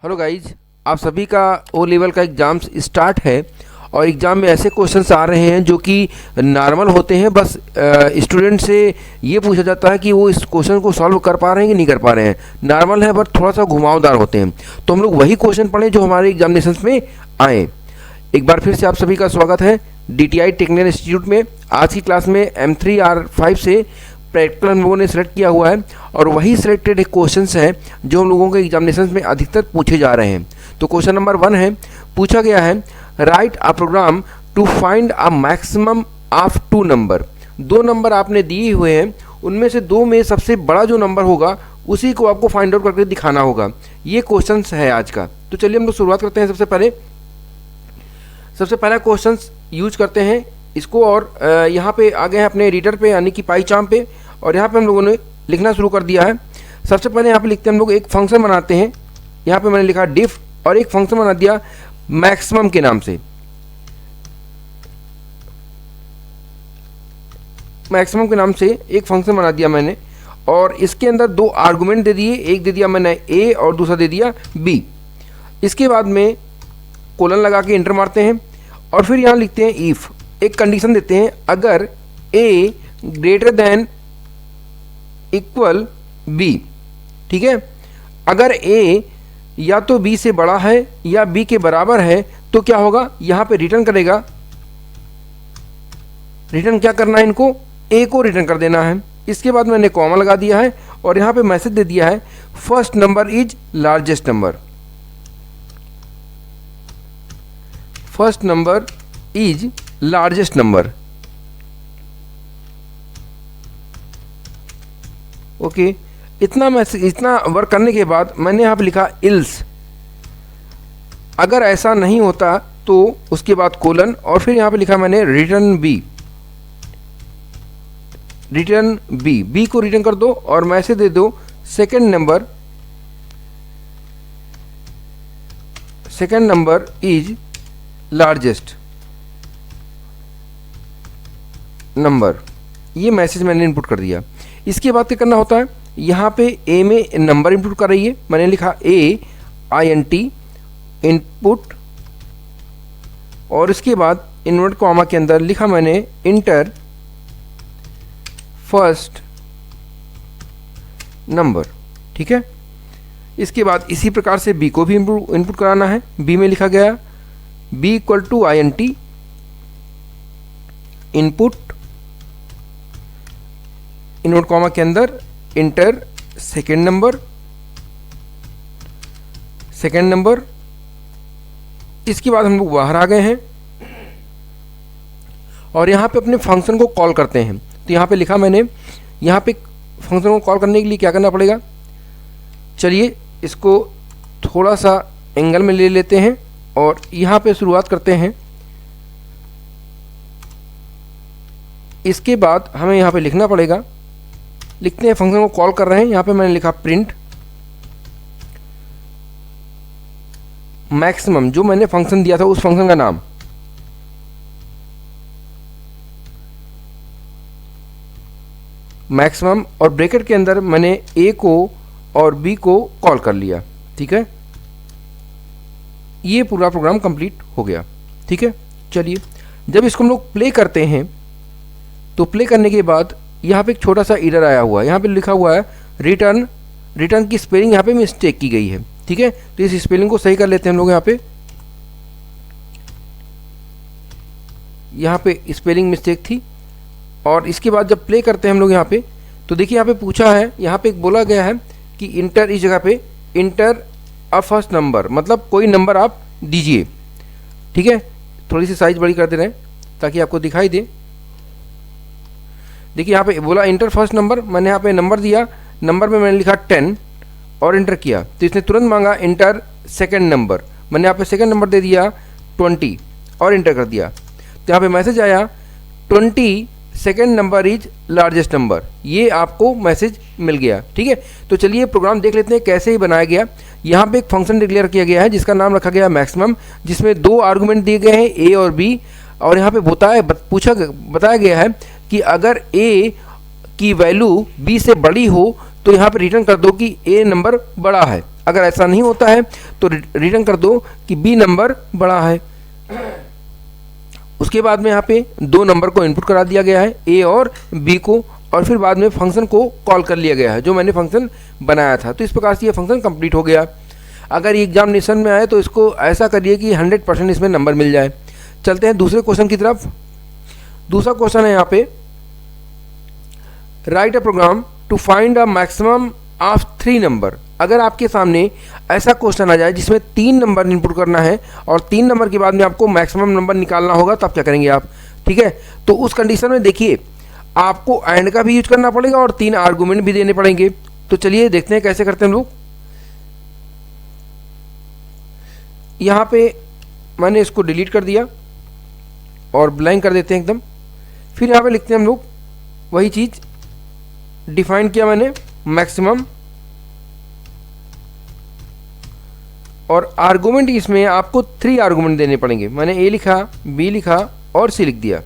Hello guys, आप सभी का ओ लेवल का एग्ज़ाम्स स्टार्ट है और एग्ज़ाम में ऐसे क्वेश्चंस आ रहे हैं जो कि नॉर्मल होते हैं। बस स्टूडेंट से ये पूछा जाता है कि वो इस क्वेश्चन को सॉल्व कर पा रहे हैं कि नहीं कर पा रहे हैं। नॉर्मल है बट थोड़ा सा घुमावदार होते हैं, तो हम लोग वही क्वेश्चन पढ़ें जो हमारे एग्जामिनेशंस में आए। एक बार फिर से आप सभी का स्वागत है DTI टेक्निकल इंस्टीट्यूट में। आज की क्लास में M3R5 से प्रैक्टिकल हम लोगों ने सेलेक्ट किया हुआ है और वही सिलेक्टेड क्वेश्चंस हैं जो हम लोगों के एग्जामिनेशंस में अधिकतर पूछे जा रहे हैं। तो क्वेश्चन नंबर 1 है, पूछा गया है write a program to find a maximum of 2 number. 2 number आपने दिए हुए हैं, उनमें से 2 में सबसे बड़ा जो नंबर होगा उसी को आपको फाइंड आउट करके दिखाना होगा। ये क्वेश्चन है आज का। तो चलिए हम लोग शुरुआत करते हैं। सबसे पहला क्वेश्चन यूज करते हैं इसको और यहाँ पे आ गए हैं अपने रीडर पे यानी कि पाईचार्म पे, और यहाँ पे हम लोगों ने लिखना शुरू कर दिया है। सबसे पहले यहाँ पे लिखते हैं हम लोग एक फंक्शन बनाते हैं। यहाँ पे मैंने लिखा डिफ और एक फंक्शन बना दिया मैक्सिमम के नाम से। मैक्सिमम के नाम से एक फंक्शन बना दिया मैंने और इसके अंदर 2 आर्गुमेंट दे दिए, एक दे दिया मैंने a और दूसरा दे दिया b। इसके बाद में कोलन लगा के इंटर मारते हैं और फिर यहाँ लिखते हैं इफ, एक कंडीशन देते हैं अगर a greater than equal b। ठीक है, अगर a या तो b से बड़ा है या b के बराबर है तो क्या होगा, यहाँ पे रिटर्न करेगा। रिटर्न क्या करना है, इनको a को रिटर्न कर देना है। इसके बाद मैंने कॉमा लगा दिया है और यहाँ पे मैसेज दे दिया है first number is largest number. First number is largest number. Okay, इतना वर्क करने के बाद मैंने यहाँ पे लिखा इल्स, अगर ऐसा नहीं होता तो उसके बाद कोलन और फिर यहाँ पे लिखा मैंने return B. Return B, B को रिटर्न कर दो और मैसेज दे दो second number is largest number. ये मैसेज मैंने इनपुट कर दिया। इसके बाद क्या करना होता है, यहाँ पे ए में नंबर इनपुट कर रही है, मैंने लिखा AINT इनपुट और इसके बाद इन्वर्ट कॉमा के अंदर लिखा मैंने इंटर फर्स्ट नंबर। ठीक है, इसके बाद इसी प्रकार से बी को भी इनपुट कराना है। बी में लिखा गया B equal to INT input invert comma के अंदर इंटर सेकेंड नंबर। इसके बाद हम लोग बाहर आ गए हैं और यहाँ पे अपने फंक्शन को कॉल करते हैं। तो यहाँ पे लिखा मैंने, यहाँ पे फंक्शन को कॉल करने के लिए क्या करना पड़ेगा, चलिए इसको थोड़ा सा एंगल में ले लेते हैं और यहाँ पे शुरुआत करते हैं। इसके बाद हमें यहाँ पे लिखना पड़ेगा, लिखते हैं फंक्शन को कॉल कर रहे हैं। यहाँ पे मैंने लिखा प्रिंट मैक्सिमम, जो मैंने फंक्शन दिया था उस फंक्शन का नाम। मैक्सिमम और ब्रैकेट के अंदर मैंने a को और b को कॉल कर लिया। ठीक है, ये पूरा प्रोग्राम कंप्लीट हो गया। ठीक है, चलिए जब इसको हम लोग प्ले करते हैं तो प्ले करने के बाद यहाँ पे एक छोटा सा एरर आया हुआ है। यहाँ पे लिखा हुआ है रिटर्न की स्पेलिंग यहाँ पे मिस्टेक की गई है। ठीक है, तो इस स्पेलिंग को सही कर लेते हैं हम लोग। यहाँ पे स्पेलिंग मिस्टेक थी और इसके बाद जब प्ले करते हैं हम लोग यहाँ पे, तो देखिए यहाँ पे पूछा है, यहाँ पे एक बोला गया है कि इंटर, इस जगह पे इंटर अ फर्स्ट नंबर, मतलब कोई नंबर आप दीजिए। ठीक है, थोड़ी सी साइज बड़ी कर दे रहे हैं ताकि आपको दिखाई दे। देखिए यहाँ पे बोला इंटर फर्स्ट नंबर, मैंने यहाँ पे नंबर दिया, नंबर में मैंने लिखा 10 और इंटर किया तो इसने तुरंत मांगा इंटर सेकंड नंबर। मैंने यहाँ पे सेकंड नंबर दे दिया 20 और इंटर कर दिया तो यहाँ पे मैसेज आया 20 second number is largest number. ये आपको मैसेज मिल गया। ठीक है, तो चलिए प्रोग्राम देख लेते हैं कैसे ही बनाया गया। यहाँ पे एक फंक्शन डिक्लेयर किया गया है जिसका नाम रखा गया मैक्सिमम, जिसमें 2 आर्गुमेंट दिए गए हैं a और b, और यहाँ पे बताया गया है कि अगर a की वैल्यू b से बड़ी हो तो यहाँ पे रिटर्न कर दो कि a नंबर बड़ा है। अगर ऐसा नहीं होता है तो रिटर्न कर दो कि बी नंबर बड़ा है। उसके बाद में यहाँ पे दो नंबर को इनपुट करा दिया गया है, ए और बी को, और फिर बाद में फंक्शन को कॉल कर लिया गया है जो मैंने फंक्शन बनाया था। तो इस प्रकार से ये फंक्शन कंप्लीट हो गया। अगर ये एग्जामिनेशन में आए तो इसको ऐसा करिए कि 100% इसमें नंबर मिल जाए। चलते हैं दूसरे क्वेश्चन की तरफ। दूसरा क्वेश्चन है यहाँ पे, write a program to find a maximum of 3 number. अगर आपके सामने ऐसा क्वेश्चन आ जाए जिसमें 3 नंबर इनपुट करना है और 3 नंबर के बाद में आपको मैक्सिमम नंबर निकालना होगा, तब क्या करेंगे आप? ठीक है, तो उस कंडीशन में देखिए आपको एंड का भी यूज करना पड़ेगा और 3 आर्गुमेंट भी देने पड़ेंगे। तो चलिए देखते हैं कैसे करते हैं हम लोग। यहाँ पे मैंने इसको डिलीट कर दिया और ब्लैंक कर देते हैं एकदम। फिर यहाँ पे लिखते हैं हम लोग वही चीज़, डिफाइन किया मैंने मैक्सिमम, और आर्गुमेंट इसमें आपको 3 आर्गुमेंट देने पड़ेंगे। मैंने ए लिखा, बी लिखा और सी लिख दिया।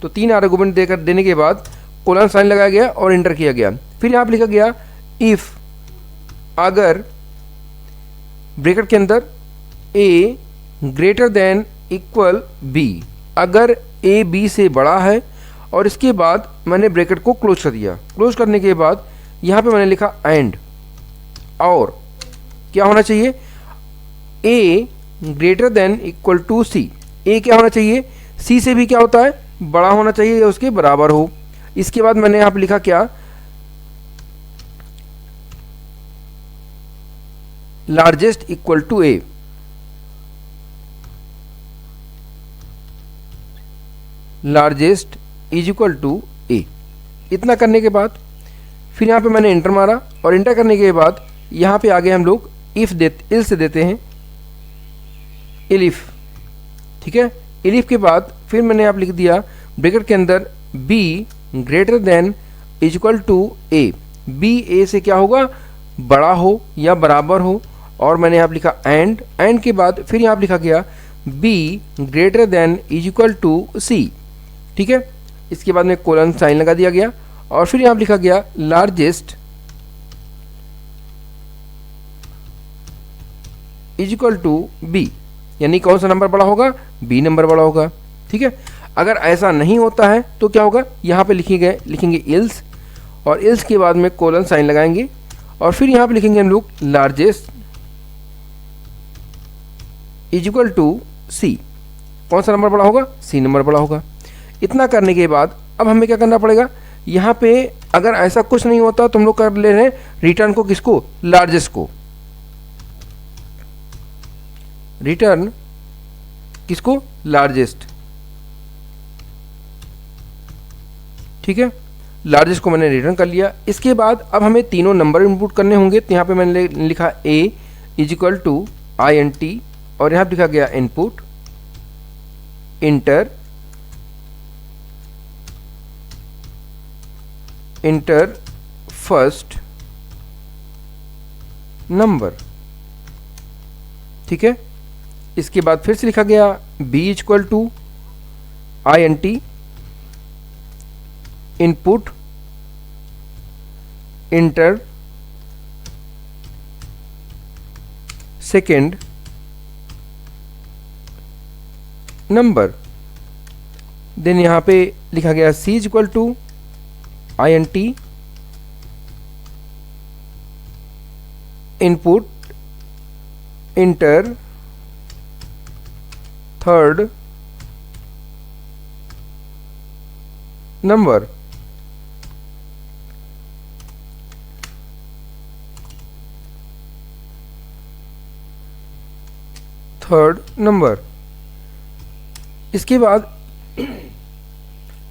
तो 3 आर्गुमेंट देने के बाद कोलन साइन लगाया गया और इंटर किया गया। फिर यहाँ पे लिखा गया इफ़, अगर ब्रैकेट के अंदर ए ग्रेटर देन इक्वल बी, अगर ए बी से बड़ा है, और इसके बाद मैंने ब्रैकेट को क्लोज कर दिया। क्लोज करने के बाद यहाँ पे मैंने लिखा एंड, और क्या होना चाहिए, ए ग्रेटर देन इक्वल टू सी। ए क्या होना चाहिए, सी से भी क्या होता है, बड़ा होना चाहिए या उसके बराबर हो। इसके बाद मैंने यहाँ पे लिखा क्या, largest equal to A. Largest is equal to A. इतना करने के बाद फिर यहाँ पे मैंने इंटर मारा, और इंटर करने के बाद यहाँ पे आगे हम लोग इफ़ इल्स देते हैं, इलिफ। ठीक है, इलिफ के बाद फिर मैंने यहाँ पे लिख दिया ब्रैकेट के अंदर B greater than is equal to A. B A से क्या होगा, बड़ा हो या बराबर हो, और मैंने यहाँ पे लिखा एंड के बाद फिर यहाँ पे लिखा गया B greater than is equal to C. ठीक है, इसके बाद में कोलन साइन लगा दिया गया, और फिर यहाँ पे लिखा गया largest is equal to B, यानी कौन सा नंबर बड़ा होगा, बी नंबर बड़ा होगा। ठीक है, अगर ऐसा नहीं होता है तो क्या होगा, यहाँ पे लिखेंगे इल्स, और इल्स के बाद में कोलन साइन लगाएंगे, और फिर यहाँ पे लिखेंगे हम लोग लार्जेस्ट इज इक्वल टू सी। कौन सा नंबर बड़ा होगा, सी नंबर बड़ा होगा। इतना करने के बाद अब हमें क्या करना पड़ेगा, यहाँ पे अगर ऐसा कुछ नहीं होता तो हम लोग कर ले रहे हैं रिटर्न को, किसको, लार्जेस्ट को। रिटर्न किसको, लार्जेस्ट। ठीक है, लार्जेस्ट को मैंने रिटर्न कर लिया। इसके बाद अब हमें तीनों नंबर इनपुट करने होंगे। तो यहाँ पे मैंने लिखा a is equal to INT, और यहाँ पे लिखा गया इनपुट, इंटर फर्स्ट नंबर। ठीक है, इसके बाद फिर से लिखा गया b is equal to INT, input, enter second number. Then यहाँ पे लिखा गया c is equal to INT, input, enter third number. इसके बाद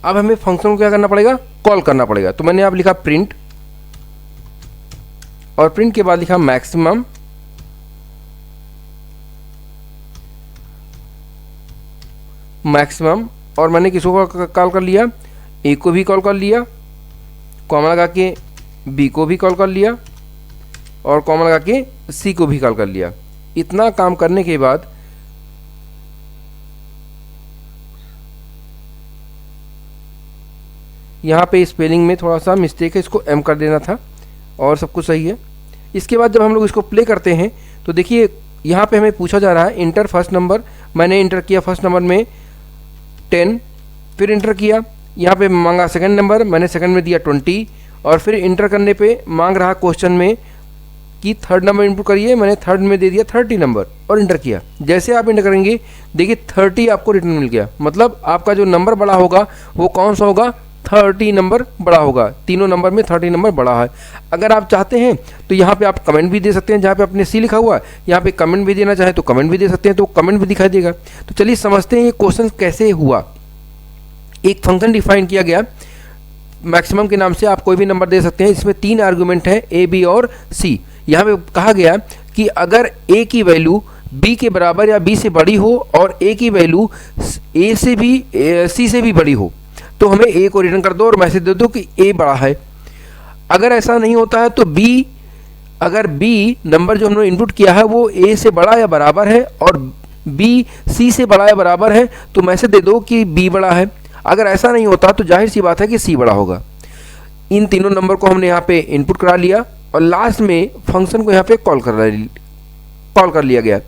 अब हमें फंक्शन को क्या करना पड़ेगा, कॉल करना पड़ेगा। तो मैंने यहाँ लिखा प्रिंट, और प्रिंट के बाद लिखा मैक्सिमम, और मैंने किसको कॉल कर लिया, ए को भी कॉल कर लिया, कॉमा लगा के बी को भी कॉल कर लिया, और कॉमा लगा के सी को भी कॉल कर लिया। इतना काम करने के बाद यहाँ पे स्पेलिंग में थोड़ा सा मिस्टेक है, इसको एम कर देना था, और सब कुछ सही है। इसके बाद जब हम लोग इसको प्ले करते हैं तो देखिए यहाँ पे हमें पूछा जा रहा है इंटर फर्स्ट नंबर। मैंने इंटर किया फर्स्ट नंबर में 10, फिर इंटर किया, यहाँ पे मांगा सेकंड नंबर, मैंने सेकंड में दिया 20, और फिर इंटर करने पे मांग रहा क्वेश्चन में कि थर्ड नंबर इनपुट करिए, मैंने थर्ड में दे दिया 30 नंबर और इंटर किया। जैसे आप इंटर करेंगे देखिए 30 आपको रिटर्न मिल गया, मतलब आपका जो नंबर बड़ा होगा वो कौन सा होगा, 30 नंबर बड़ा होगा। तीनों नंबर में 30 नंबर बड़ा है। अगर आप चाहते हैं तो यहाँ पे आप कमेंट भी दे सकते हैं, जहाँ पे अपने सी लिखा हुआ है यहाँ पे कमेंट भी देना चाहे तो कमेंट भी दे सकते हैं, तो कमेंट भी दिखाई देगा। तो चलिए समझते हैं ये क्वेश्चन कैसे हुआ। एक फंक्शन डिफाइन किया गया मैक्सिमम के नाम से, आप कोई भी नंबर दे सकते हैं। इसमें 3 आर्गूमेंट है ए, बी और सी। यहाँ पे कहा गया कि अगर ए की वैल्यू बी के बराबर या बी से बड़ी हो और ए की वैल्यू ए से भी सी से भी बड़ी हो तो हमें ए को रिटर्न कर दो और मैसेज दे दो कि ए बड़ा है। अगर ऐसा नहीं होता है तो बी, अगर बी नंबर जो हमने इनपुट किया है वो ए से बड़ा या बराबर है और बी सी से बड़ा या बराबर है तो मैसेज दे दो कि बी बड़ा है। अगर ऐसा नहीं होता तो जाहिर सी बात है कि सी बड़ा होगा। इन तीनों नंबर को हमने यहाँ पे इनपुट करा लिया और लास्ट में फंक्शन को यहाँ पे कॉल कर लिया गया।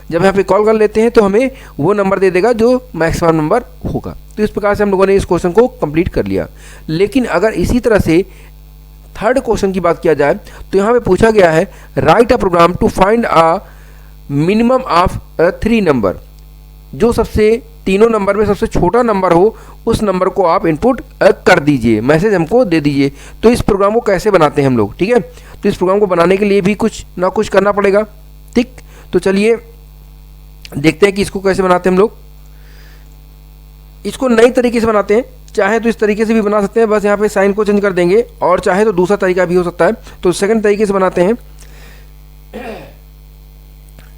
जब यहाँ पे कॉल कर लेते हैं तो हमें वो नंबर दे देगा जो मैक्सिमम नंबर होगा। तो इस प्रकार से हम लोगों ने इस क्वेश्चन को कंप्लीट कर लिया। लेकिन अगर इसी तरह से थर्ड क्वेश्चन की बात किया जाए तो यहाँ पे पूछा गया है write a program to find a minimum of 3 number. जो सबसे तीनों नंबर में सबसे छोटा नंबर हो उस नंबर को आप इनपुट कर दीजिए, मैसेज हमको दे दीजिए। तो इस प्रोग्राम को कैसे बनाते हैं हम लोग, ठीक है। तो इस प्रोग्राम को बनाने के लिए भी कुछ ना कुछ करना पड़ेगा, ठीक। तो चलिए देखते हैं कि इसको कैसे बनाते हैं हम लोग। इसको नई तरीके से बनाते हैं, चाहे तो इस तरीके से भी बना सकते हैं, बस यहाँ पे साइन को चेंज कर देंगे, और चाहे तो दूसरा तरीका भी हो सकता है। तो सेकंड तरीके से बनाते हैं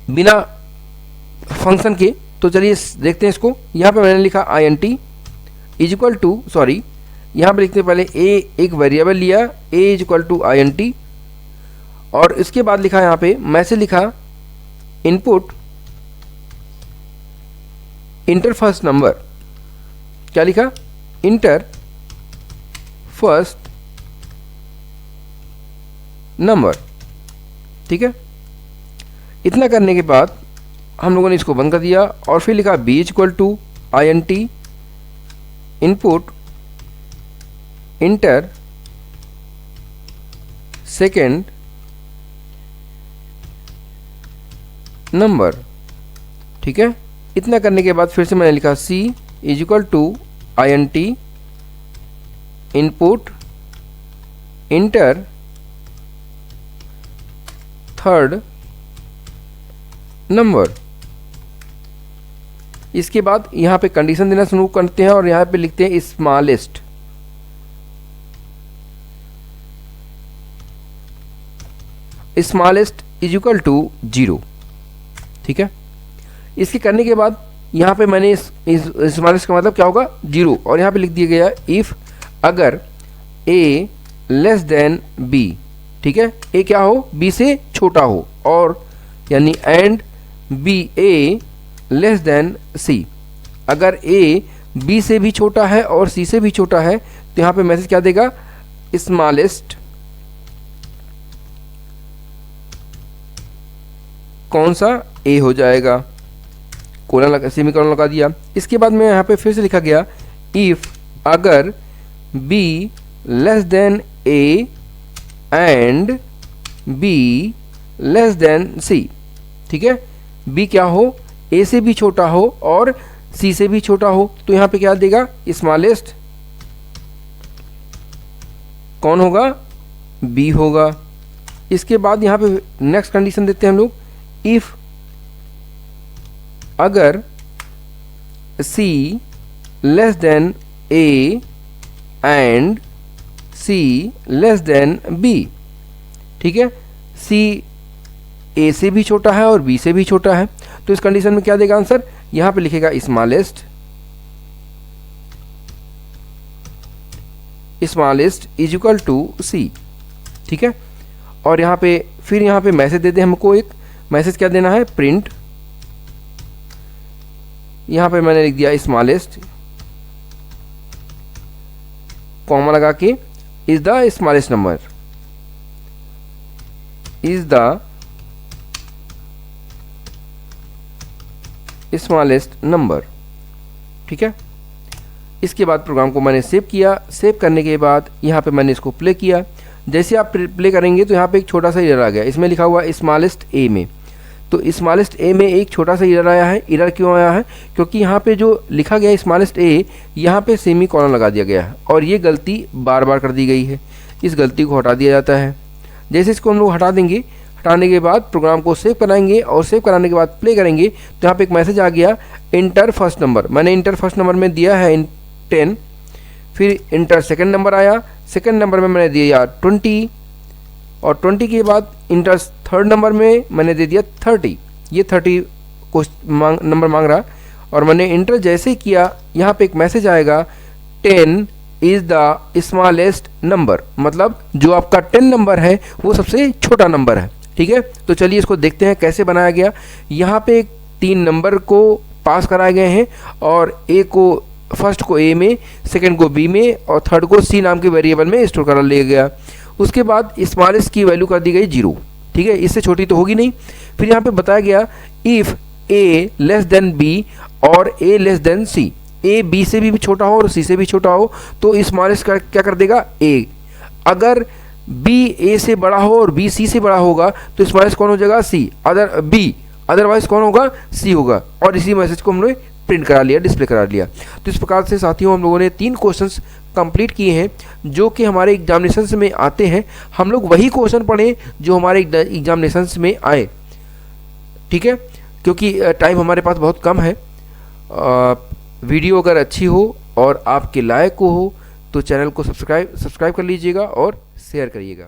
बिना फंक्शन के। तो चलिए देखते हैं इसको। यहाँ पे मैंने लिखा int is equal to, sorry यहाँ पे लिखते हैं पहले a, एक वेरिएबल लिया a is equal to int, और इसके बाद लिखा यहाँ पे मैसेज लिखा इनपुट इंटर फर्स्ट नंबर। क्या लिखा, इंटर फर्स्ट नंबर, ठीक है। इतना करने के बाद हम लोगों ने इसको बंद कर दिया और फिर लिखा b equal to int input enter second number, ठीक है। इतना करने के बाद फिर से मैंने लिखा c is equal to int input enter third number. इसके बाद यहाँ पे कंडीशन देना शुरू करते हैं और यहाँ पे लिखते हैं smallest. Smallest is equal to 0, ठीक है। इसके करने के बाद यहाँ पे मैंने इस स्मॉलेस्ट का मतलब क्या होगा 0, और यहाँ पे लिख दिया गया इफ़ अगर a लेस देन b, ठीक है। a क्या हो, b से छोटा हो, और यानी and b a less than c। अगर a b से भी छोटा है और c से भी छोटा है तो यहाँ पे मैसेज क्या देगा, स्मॉलेस्ट कौन सा, a हो जाएगा, कोलन लगा, सेमीकोलन लगा दिया। इसके बाद में यहाँ पे फिर से लिखा गया इफ़ अगर b less than a and b less than c, ठीक है। b क्या हो, a से भी छोटा हो और c से भी छोटा हो, तो यहाँ पे क्या देगा, स्मॉलेस्ट कौन होगा, b होगा। इसके बाद यहाँ पे नेक्स्ट कंडीशन देते हैं हम लोग, इफ़ अगर c less than a and c less than b, ठीक है। c a से भी छोटा है और b से भी छोटा है, तो इस कंडीशन में क्या देगा आंसर, यहाँ पे लिखेगा smallest is equal to c, ठीक है। और यहाँ पे फिर यहाँ पे मैसेज दे दे, हमको एक मैसेज क्या देना है, प्रिंट। यहाँ पे मैंने लिख दिया स्मॉलेस्ट कॉमा लगा के is the smallest number, is the smallest number. ठीक है, इसके बाद प्रोग्राम को मैंने सेव किया। सेव करने के बाद यहाँ पे मैंने इसको प्ले किया। जैसे आप प्ले करेंगे तो यहाँ पे एक छोटा सा एरर आ गया, इसमें लिखा हुआ स्मॉलेस्ट ए में। तो स्मॉलेस्ट ए में एक छोटा सा एरर आया है। एरर क्यों आया है? क्योंकि यहाँ पे जो लिखा गया स्मॉलेस्ट ए, यहाँ पे सेमी कॉलन लगा दिया गया है और ये गलती बार बार कर दी गई है। इस गलती को हटा दिया जाता है। जैसे इसको हम लोग हटा देंगे, हटाने के बाद प्रोग्राम को सेव कराएंगे और सेव कराने के बाद प्ले करेंगे तो यहाँ पे एक मैसेज आ गया, इंटर फर्स्ट नंबर। मैंने इंटर फर्स्ट नंबर में दिया है 10, फिर इंटर सेकंड नंबर आया, सेकंड नंबर में मैंने दिया 20 और 20 के बाद इंटर थर्ड नंबर में मैंने दे दिया 30। ये 30 को नंबर मांग रहा और मैंने इंटर जैसे ही किया यहाँ पे एक मैसेज आएगा, 10 इज़ द स्मॉलेस्ट नंबर। मतलब जो आपका 10 नंबर है वो सबसे छोटा नंबर है। ठीक है, तो चलिए इसको देखते हैं कैसे बनाया गया। यहाँ पे 3 नंबर को पास कराए गए हैं और ए को फर्स्ट को ए में, सेकंड को बी में और थर्ड को सी नाम के वेरिएबल में स्टोर करा लिया गया। उसके बाद स्मॉलेस्ट की वैल्यू कर दी गई 0। ठीक है, इससे छोटी तो होगी नहीं। फिर यहाँ पे बताया गया if A less than B और A less than C, A B से भी छोटा हो और सी से भी छोटा हो तो स्मॉलेस्ट का क्या कर देगा, ए। अगर बी ए से बड़ा हो और बी सी से बड़ा होगा तो स्मॉलेस्ट कौन हो जाएगा, सी। बी अदरवाइज कौन होगा, सी होगा। और इसी मैसेज को हम लोग प्रिंट करा लिया, डिस्प्ले करा लिया। तो इस प्रकार से साथियों हम लोगों ने 3 क्वेश्चंस कंप्लीट किए हैं जो कि हमारे एग्जामिनेशंस में आते हैं। हम लोग वही क्वेश्चन पढ़ें जो हमारे एग्जामिनेशंस में आए। ठीक है, क्योंकि टाइम हमारे पास बहुत कम है। वीडियो अगर अच्छी हो और आपके लायक हो तो चैनल को सब्सक्राइब कर लीजिएगा और शेयर करिएगा।